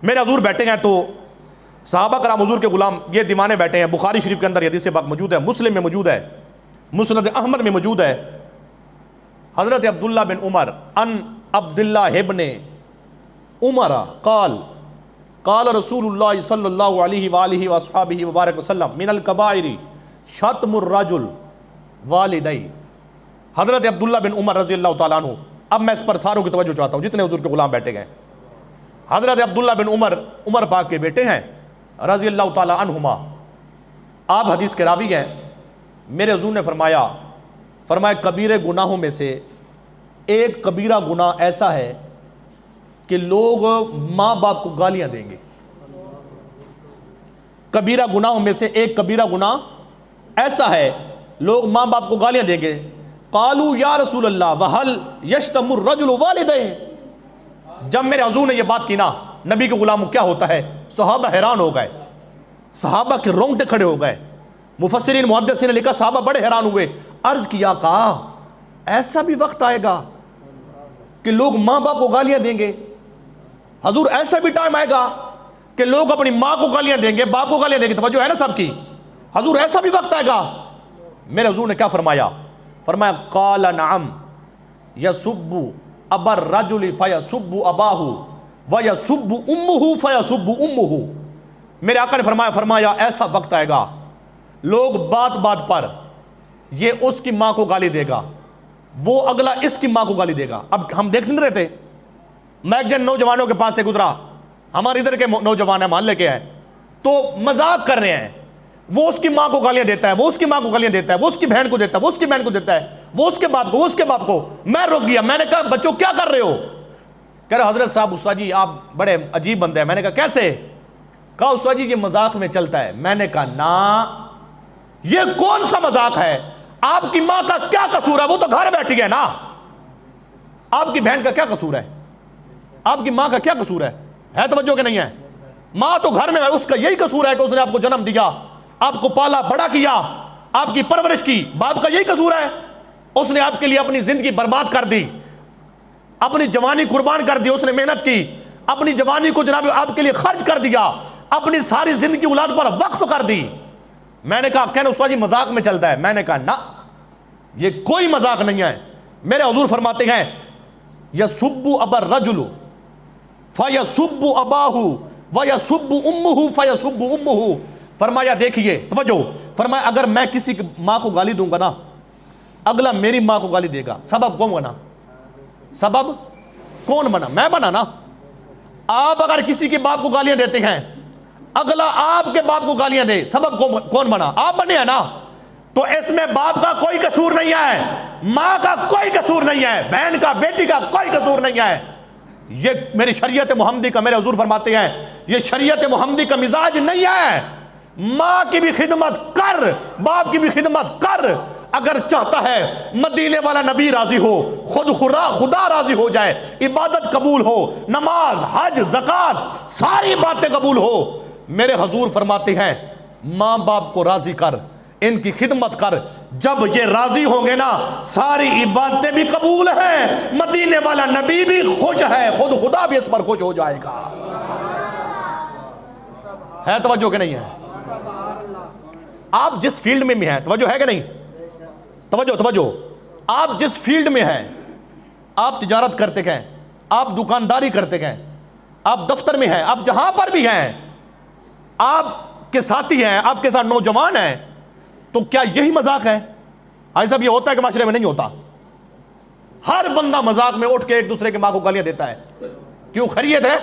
میرے حضور بیٹھے ہیں تو صحابہ کرام حضور کے غلام یہ دیوانے بیٹھے ہیں. بخاری شریف کے اندر یہ حدیث پاک موجود ہے, مسلم میں موجود ہے, مسند احمد میں موجود ہے. حضرت عبداللہ بن عمر ان عبداللہ ابن عمر قال رسول اللہ صلی اللہ علیہ وآلہ وصحابہ وبارک وسلم من الکبائر شتم الرجل والدی. حضرت عبداللہ بن عمر رضی اللہ تعالیٰ عنہ, اب میں اس پر ساروں کی توجہ چاہتا ہوں جتنے حضور کے غلام بیٹھے گئے. حضرت عبداللہ بن عمر پاک کے بیٹے ہیں رضی اللہ تعالیٰ عنہما, آپ حدیث کے راوی ہیں. میرے حضور نے فرمایا کبیرے گناہوں میں سے ایک کبیرہ گناہ ایسا ہے کہ لوگ ماں باپ کو گالیاں دیں گے. کبیرہ گناہوں میں سے ایک کبیرہ گناہ ایسا ہے لوگ ماں باپ کو گالیاں دیں گے. قالوا یا رسول اللہ وہل یشتم الرجل والدیہ. جب میرے حضور نے یہ بات کی نا, نبی کے غلام کیا ہوتا ہے, صحابہ حیران ہو گئے, صحابہ کے رونگٹے کھڑے ہو گئے. مفسرین محدثین نے لکھا صحابہ بڑے حیران ہوئے. عرض کیا, کہا ایسا بھی وقت آئے گا کہ لوگ ماں باپ کو گالیاں دیں گے؟ حضور ایسا بھی ٹائم آئے گا کہ لوگ اپنی ماں کو گالیاں دیں گے, باپ کو گالیاں دیں گے؟ توجہ ہے نا سب کی. حضور ایسا بھی وقت آئے گا؟ میرے حضور نے کیا فرمایا قال نعم یسب ابا الرجل فیسب اباہ ویسب امہ فیسب امہ. میرے آقا نے فرمایا ایسا وقت آئے گا لوگ بات بات پر یہ اس کی ماں کو گالی دے گا, وہ اگلا اس کی ماں کو گالی دے گا. اب ہم دیکھ نہیں رہتے, میں ایک جن نوجوانوں کے پاس سے گزرا, ہمارے ادھر کے نوجوان ہیں, محلے کے ہیں, تو مذاق کر رہے ہیں. وہ اس کی ماں کو گالیاں دیتا ہے, وہ اس کی ماں کو گالیاں دیتا ہے, وہ اس کی بہن کو دیتا ہے, وہ اس کی بہن کو دیتا ہے, وہ اس کے باپ کو, وہ اس کے باپ کو. میں رک گیا, میں نے کہا بچوں کیا کر رہے ہو؟ کہہ رہے حضرت صاحب استاد جی آپ بڑے عجیب بندے ہیں. میں نے کہا کیسے؟ کہا استاد جی یہ مذاق میں چلتا ہے. میں نے کہا نا, یہ کون سا مذاق ہے؟ آپ کی ماں کا کیا قصور ہے؟ وہ تو گھر بیٹھی ہے نا. آپ کی بہن کا کیا قصور ہے؟ آپ کی ماں کا کیا قصور ہے؟ توجہ کہ نہیں ہے؟ ماں تو گھر میں ہے, اس کا یہی قصور ہے کہ اس نے آپ کو جنم دیا, آپ کو پالا بڑا کیا, آپ کی پرورش کی. باپ کا یہی قصور ہے, اس نے آپ کے لیے اپنی زندگی برباد کر دی, اپنی جوانی قربان کر دی, اس نے محنت کی, اپنی جوانی کو جناب آپ کے لیے خرچ کر دیا, اپنی ساری زندگی اولاد پر وقف کر دی. میں نے کہا کہنا استاد جی مذاق میں چلتا ہے. میں نے کہا نا, یہ کوئی مذاق نہیں ہے. میرے حضور فرماتے ہیں یسب ابا الرجل فیسب اباہ ویسب امہ فیسب امہ. فرمایا دیکھیے توجہ, فرمایا اگر میں کسی کی ماں کو گالی دوں گا نا, اگلا میری ماں کو گالی دے گا. سبب کون بنا؟ سبب کون بنا؟ میں بنا نا. آپ اگر کسی کے باپ کو گالیاں دیتے ہیں, اگلا آپ کے باپ کو گالیاں دے, سبب کون بنا؟ آپ بنے ہیں نا. تو اس میں باپ کا کوئی قصور نہیں ہے, ماں کا کوئی قصور نہیں ہے, بہن کا بیٹی کا کوئی قصور نہیں ہے. یہ میری شریعت محمدی کا, میرے حضور فرماتے ہیں یہ شریعت محمدی کا مزاج نہیں ہے. ماں کی بھی خدمت کر, باپ کی بھی خدمت کر. اگر چاہتا ہے مدینے والا نبی راضی ہو, خدا راضی ہو جائے, عبادت قبول ہو, نماز حج زکات ساری باتیں قبول ہو, میرے حضور فرماتے ہیں ماں باپ کو راضی کر, ان کی خدمت کر. جب یہ راضی ہوں گے نا, ساری عبادتیں بھی قبول ہیں, مدینے والا نبی بھی خوش ہے, خدا بھی اس پر خوش ہو جائے گا. ہے توجہ کہ نہیں ہے؟ آپ جس فیلڈ میں بھی ہیں, توجہ ہے کہ نہیں؟ توجہ, آپ جس فیلڈ میں ہیں, آپ تجارت کرتے ہیں, آپ دکانداری کرتے ہیں, آپ دفتر میں ہیں, آپ جہاں پر بھی ہیں, آپ کے ساتھی ہیں, آپ کے ساتھ نوجوان ہیں, تو کیا یہی مذاق ہے؟ ایسا بھی ہوتا ہے کہ معاشرے میں نہیں ہوتا. ہر بندہ مذاق میں اٹھ کے ایک دوسرے کے ماں کو گالیاں دیتا ہے. کیوں؟ خیریت ہے؟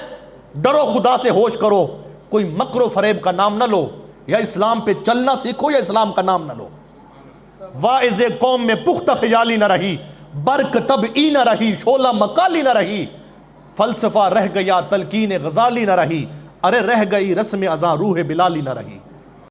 ڈرو, خدا سے ہوش کرو, کوئی مکر و فریب کا نام نہ لو, یا اسلام پہ چلنا سیکھو یا اسلام کا نام نہ لو. واعظ قوم میں پختہ خیالی نہ رہی, برق طبعی نہ رہی, شعلہ مقالی نہ رہی, فلسفہ رہ گیا تلقین غزالی نہ رہی, ارے رہ گئی رسم ازاں روح بلالی نہ رہی.